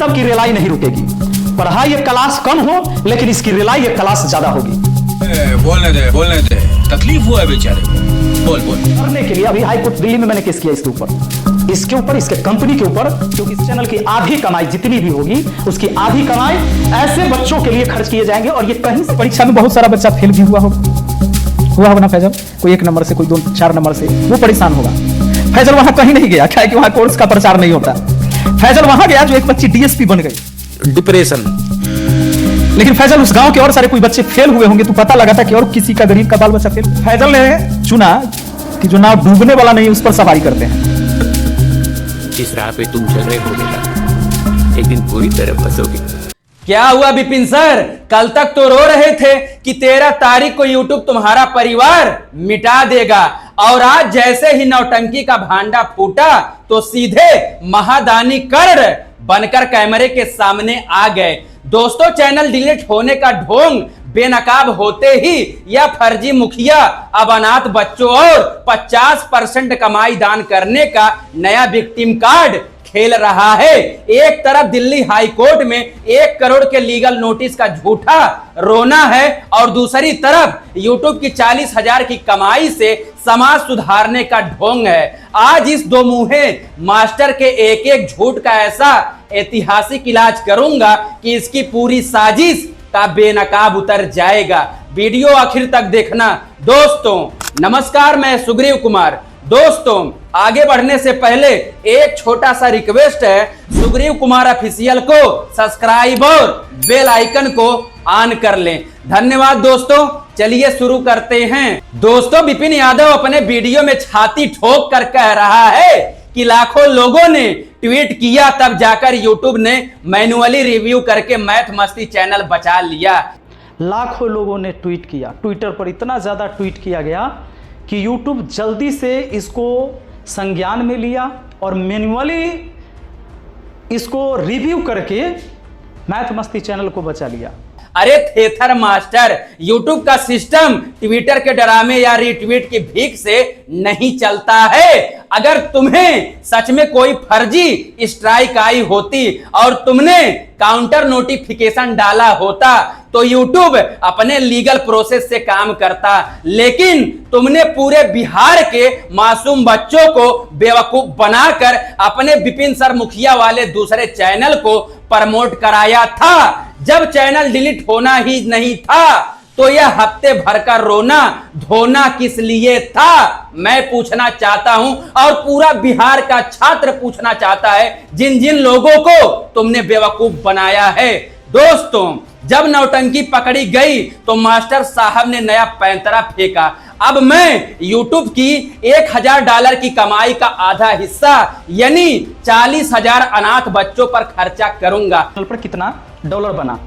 सबकी रिलाई नहीं रुकेगी। पढ़ाई एक क्लास कम हो लेकिन इसकी रिलाई एक क्लास ज्यादा होगी। बोलने दे, तकलीफ हुआ है बेचारे को, बोल। करने के लिए अभी हाई कोर्ट दिल्ली में मैंने केस किया इसके ऊपर इसके कंपनी के ऊपर, क्योंकि इस चैनल की आधी कमाई जितनी भी होगी उसकी आधी कमाई ऐसे बच्चों के लिए खर्च किए जाएंगे। और ये कहीं से परीक्षा में बहुत सारा बच्चा फेल भी हुआ होगा ना फैजल, कोई 1 नंबर से, कोई 2-4 नंबर से, वो परेशान होगा। फैजल वहां कहीं नहीं गया, क्या है कि वहां कोर्स का प्रचार नहीं होता। फैजल वहां गया जो एक बच्ची डीएसपी बन गई, डिप्रेशन। लेकिन फैजल उस गांव के और सारे कोई बच्चे फेल हुए होंगे तो पता लगा था कि और किसी का गरीब का बाल बच्चा फेल। फैजल ने चुना कि जो नाव डूबने वाला नहीं उस पर सवारी करते हैं। जिस राह पे तुम चल रहे हो बेटा, एक दिन पूरी तरह फंसोगे। क्या हुआ विपिन सर, कल तक तो रो रहे थे कि 13 तारीख को यूट्यूब तुम्हारा परिवार मिटा देगा, और आज जैसे ही नौटंकी का भांडा फूटा तो सीधे महादानी कर्ण बनकर कैमरे के सामने आ गए। दोस्तों, चैनल डिलीट होने का ढोंग बेनकाब होते ही यह फर्जी मुखिया अब अनाथ बच्चों और 50% कमाई दान करने का नया विक्टिम कार्ड खेल रहा है। एक तरफ दिल्ली हाई कोर्ट में 1 करोड़ के लीगल नोटिस का झूठा रोना है, और दूसरी तरफ यूट्यूब की 40,000 की कमाई से समाज सुधारने का ढोंग है। आज इस दो मुंहे मास्टर के एक झूठ का ऐसा ऐतिहासिक इलाज करूंगा कि इसकी पूरी साजिश का बेनकाब उतर जाएगा। वीडियो आखिर तक देखना। दोस्तों नमस्कार, मैं सुग्रीव कुमार। दोस्तों, आगे बढ़ने से पहले एक छोटा सा रिक्वेस्ट है, सुग्रीव कुमार ऑफिशियल को सब्सक्राइब और बेल आइकन को ऑन कर लें। धन्यवाद दोस्तों, चलिए शुरू करते हैं। दोस्तों, विपिन यादव अपने वीडियो में छाती ठोक कर कह रहा है कि लाखों लोगों ने ट्वीट किया, तब जाकर यूट्यूब ने मैन्युअली रिव्यू करके मैथ मस्ती चैनल बचा लिया। लाखों लोगों ने ट्वीट किया, ट्विटर पर इतना ज्यादा ट्वीट किया गया कि यूट्यूब जल्दी से इसको संज्ञान में लिया और मैन्युअली इसको रिव्यू करके मैथ मस्ती चैनल को बचा लिया। अरे थेथर मास्टर, यूट्यूब का सिस्टम ट्विटर के ड्रामे या रीट्वीट की भीख से नहीं चलता है। अगर तुम्हें सच में कोई फर्जी स्ट्राइक आई होती और तुमने काउंटर नोटिफिकेशन डाला होता तो यूट्यूब अपने लीगल प्रोसेस से काम करता, लेकिन तुमने पूरे बिहार के मासूम बच्चों को बेवकूफ बनाकर अपने विपिन सर मुखिया वाले दूसरे चैनल को प्रमोट कराया था। जब चैनल डिलीट होना ही नहीं था तो यह हफ्ते भर का रोना धोना किस लिए था, मैं पूछना चाहता हूं, और पूरा बिहार का छात्र पूछना चाहता है जिन जिन लोगों को तुमने बेवकूफ बनाया है। दोस्तों, जब नौटंकी पकड़ी गई तो मास्टर साहब ने नया पैंतरा फेंका। अब मैं यूट्यूब की $1,000 की कमाई का आधा हिस्सा यानी 40,000 अनाथ बच्चों पर खर्चा करूंगा। पर कितना डॉलर बना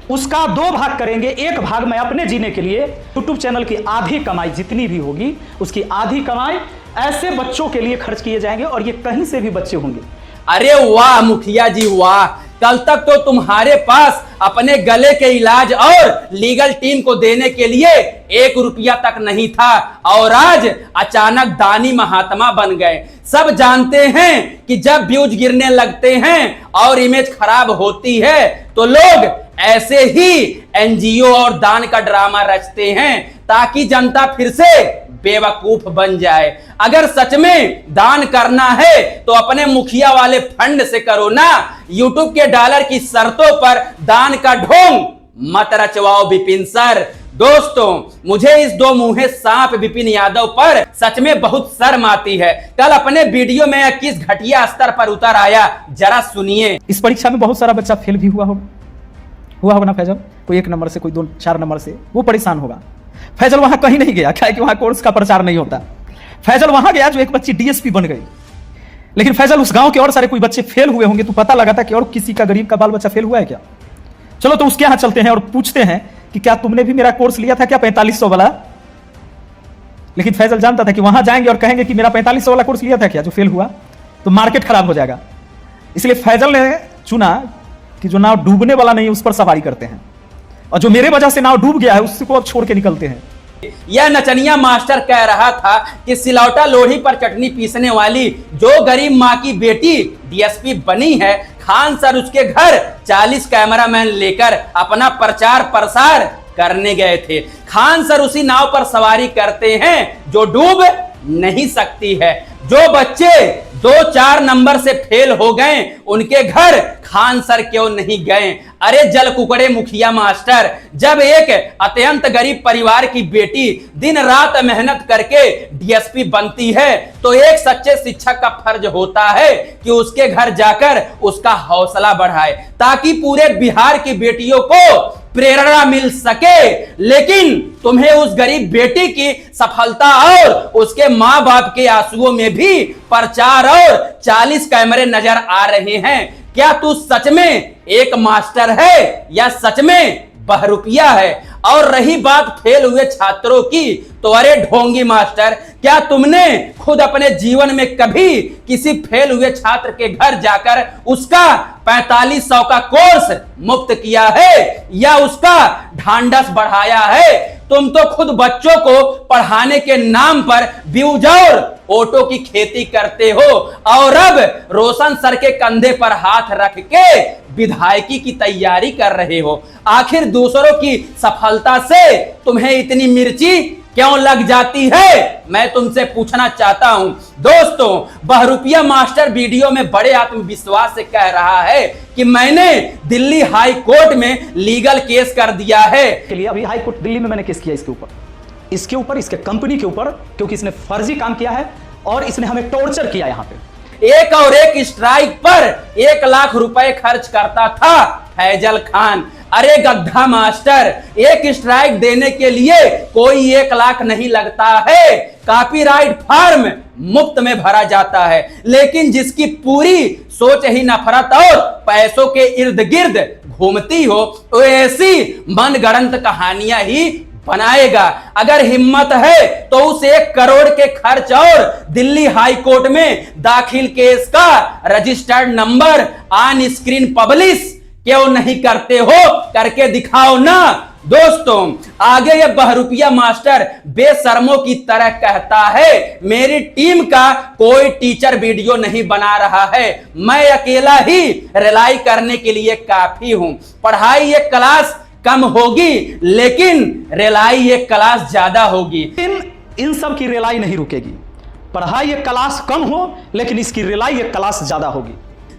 उसका 2 भाग करेंगे। एक भाग मैं अपने जीने के लिए, यूट्यूब चैनल की आधी कमाई जितनी भी होगी उसकी आधी कमाई ऐसे बच्चों के लिए खर्च किए जाएंगे, और ये कहीं से भी बच्चे होंगे। अरे वाह मुखिया जी वाह, कल तक तो तुम्हारे पास अपने गले के इलाज और लीगल टीम को देने के लिए 1 रुपया तक नहीं था, और आज अचानक दानी महात्मा बन गए। सब जानते हैं कि जब व्यूज गिरने लगते हैं और इमेज खराब होती है तो लोग ऐसे ही एनजीओ और दान का ड्रामा रचते हैं ताकि जनता फिर से बेवकूफ बन जाए। अगर सच में दान करना है तो अपने मुखिया वाले फंड से करो ना, यूट्यूब के डॉलर की शर्तों पर दान का ढोंग मत रचवाओ विपिन सर। दोस्तों, मुझे इस 2 मुंहे सांप विपिन यादव पर सच में बहुत शर्म आती है। कल अपने वीडियो में किस घटिया स्तर पर उतर आया, जरा सुनिए। इस परीक्षा में बहुत सारा बच्चा फेल भी हुआ होगा ना फैजल, कोई 1 नंबर से, कोई 2-4 नंबर से, वो परेशान होगा। फैजल वहां कहीं नहीं गया, क्या है कि वहां कोर्स का प्रचार नहीं होता। फैजल वहां गया जो एक बच्ची डीएसपी बन गई, लेकिन फैजल उस गांव के और सारे कोई बच्चे फेल हुए होंगे तो पता लगा था कि और किसी का गरीब का बाल बच्चा फेल हुआ है क्या। चलो तो उसके यहां चलते हैं और पूछते हैं कि क्या तुमने भी मेरा कोर्स लिया था क्या 4500 वाला। लेकिन फैजल जानता था कि वहां जाएंगे और कहेंगे कि मेरा 4500 वाला कोर्स लिया था क्या, जो फेल हुआ तो मार्केट खराब हो जाएगा। इसलिए फैजल ने चुना कि जो नाव डूबने वाला नहीं उस पर सवारी करते हैं, और जो मेरे वजह से नाव डूब गया है उसको अब छोड़ के निकलते हैं। यह नचनिया मास्टर कह रहा था कि सिलौटा लोढ़ी पर चटनी पीसने वाली जो गरीब माँ की बेटी डीएसपी बनी है, खान सर उसके घर 40 कैमरामैन लेकर अपना प्रचार प्रसार करने गए थे। खान सर उसी नाव पर सवारी करते हैं जो डूब नहीं सकती है। जो बच्चे 2-4 नंबर से फेल हो गए उनके घर खान सर क्यों नहीं गए? अरे जल कुकड़े मुखिया मास्टर, जब एक अत्यंत गरीब परिवार की बेटी दिन रात मेहनत करके डीएसपी बनती है तो एक सच्चे शिक्षक का फर्ज होता है कि उसके घर जाकर उसका हौसला बढ़ाए ताकि पूरे बिहार की बेटियों को प्रेरणा मिल सके। लेकिन तुम्हें उस गरीब बेटी की सफलता और उसके मां बाप के आंसुओं में भी प्रचार और 40 कैमरे नजर आ रहे हैं। क्या तू सच में एक मास्टर है या सच में बहरूपिया है? और रही बात फेल हुए छात्रों की, तो अरे ढोंगी मास्टर, क्या तुमने खुद अपने जीवन में कभी किसी फेल हुए छात्र के घर जाकर उसका 4500 का कोर्स मुफ्त किया है या उसका ढांढस बढ़ाया है? तुम तो खुद बच्चों को पढ़ाने के नाम पर व्यूज और ऑटो की खेती करते हो और अब रोशन सर के कंधे पर हाथ रख के विधायकी की तैयारी कर रहे हो। आखिर दूसरों की सफलता से तुम्हें इतनी मिर्ची क्यों लग जाती है? मैं तुमसे पूछना चाहता हूं। दोस्तों, बहरूपिया मास्टर वीडियो में बड़े आत्मविश्वास से कह रहा है कि मैंने दिल्ली हाई कोर्ट में लीगल केस कर दिया है। के लिए अभी हाई कोर्ट दिल्ली में मैंने केस किया इसके ऊपर इसके कंपनी के ऊपर, क्योंकि इसने फर्जी काम किया है और इसने हमें टॉर्चर किया। यहाँ पे एक और एक स्ट्राइक पर 1 लाख रुपए खर्च करता था फैजल खान। अरे गद्दा मास्टर, एक स्ट्राइक देने के लिए कोई 1 लाख नहीं लगता है। कॉपीराइट फॉर्म मुफ्त में भरा जाता है, लेकिन जिसकी पूरी सोच ही नफरत और पैसों के इर्द गिर्द घूमती हो तो ऐसी मनगढ़ंत कहानियां ही बनाएगा। अगर हिम्मत है तो उस 1 करोड़ के खर्च और दिल्ली हाई कोर्ट में दाखिल केस का registered number on screen publish क्यों नहीं करते हो? करके दिखाओ ना। दोस्तों, आगे ये बहरूपिया मास्टर बेशर्मों की तरह कहता है, मेरी टीम का कोई टीचर वीडियो नहीं बना रहा है, मैं अकेला ही रिलाई करने के लिए काफी हूं। पढ़ाई एक क्लास कम होगी लेकिन रिलाई एक क्लास ज्यादा होगी। इन सब की रिलाई नहीं रुकेगी। पढ़ाई एक क्लास कम हो लेकिन इसकी रिलाई एक क्लास ज्यादा होगी।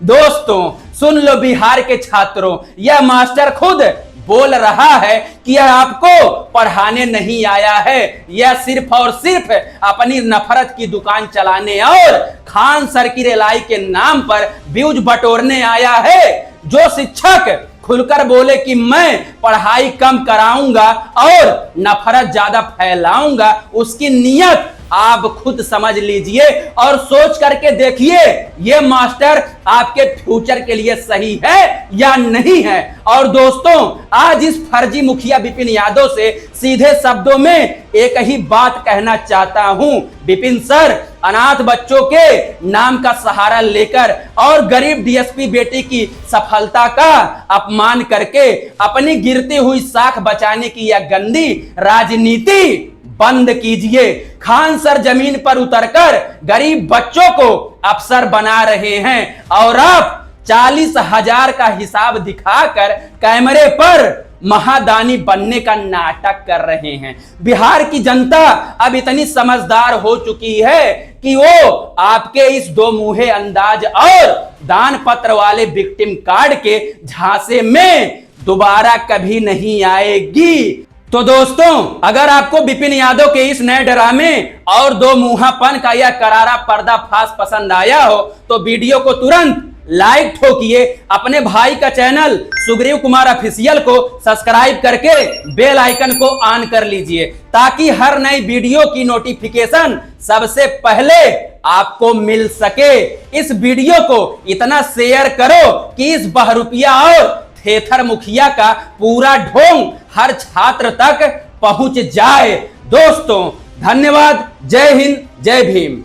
दोस्तों, सुन लो बिहार के छात्रों, यह मास्टर खुद बोल रहा है कि यह आपको पढ़ाने नहीं आया है, यह सिर्फ और सिर्फ अपनी नफरत की दुकान चलाने और खान सर की रिलाई के नाम पर व्यूज बटोरने आया है। जो शिक्षक खुलकर बोले कि मैं पढ़ाई कम कराऊंगा और नफरत ज्यादा फैलाऊंगा, उसकी नीयत आप खुद समझ लीजिए और सोच करके देखिए ये मास्टर आपके फ्यूचर के लिए सही है या नहीं है। और दोस्तों, आज इस फर्जी मुखिया विपिन यादव से सीधे शब्दों में एक ही बात कहना चाहता हूं। विपिन सर, अनाथ बच्चों के नाम का सहारा लेकर और गरीब डीएसपी बेटी की सफलता का अपमान करके अपनी गिरती हुई साख बचाने की यह गंदी राजनीति बंद कीजिए। खान सर जमीन पर उतरकर गरीब बच्चों को अफसर बना रहे हैं और आप 40,000 का हिसाब दिखाकर कैमरे पर महादानी बनने का नाटक कर रहे हैं। बिहार की जनता अब इतनी समझदार हो चुकी है कि वो आपके इस 2 मुहे अंदाज और दान पत्र वाले विक्टिम कार्ड के झांसे में दोबारा कभी नहीं आएगी। तो दोस्तों, अगर आपको विपिन यादव के इस नए ड्रामे और 2 मुहापन का यह करारा पर्दाफाश पसंद आया हो तो वीडियो को तुरंत लाइक ठोकिए, अपने भाई का चैनल सुग्रीव कुमार ऑफिशियल को सब्सक्राइब करके बेल आइकन को ऑन कर लीजिए ताकि हर नई वीडियो की नोटिफिकेशन सबसे पहले आपको मिल सके। इस वीडियो को इतना शेयर करो कि इस बहरूपिया और थेथर मुखिया का पूरा ढोंग हर छात्र तक पहुंच जाए। दोस्तों, धन्यवाद। जय हिंद, जय भीम।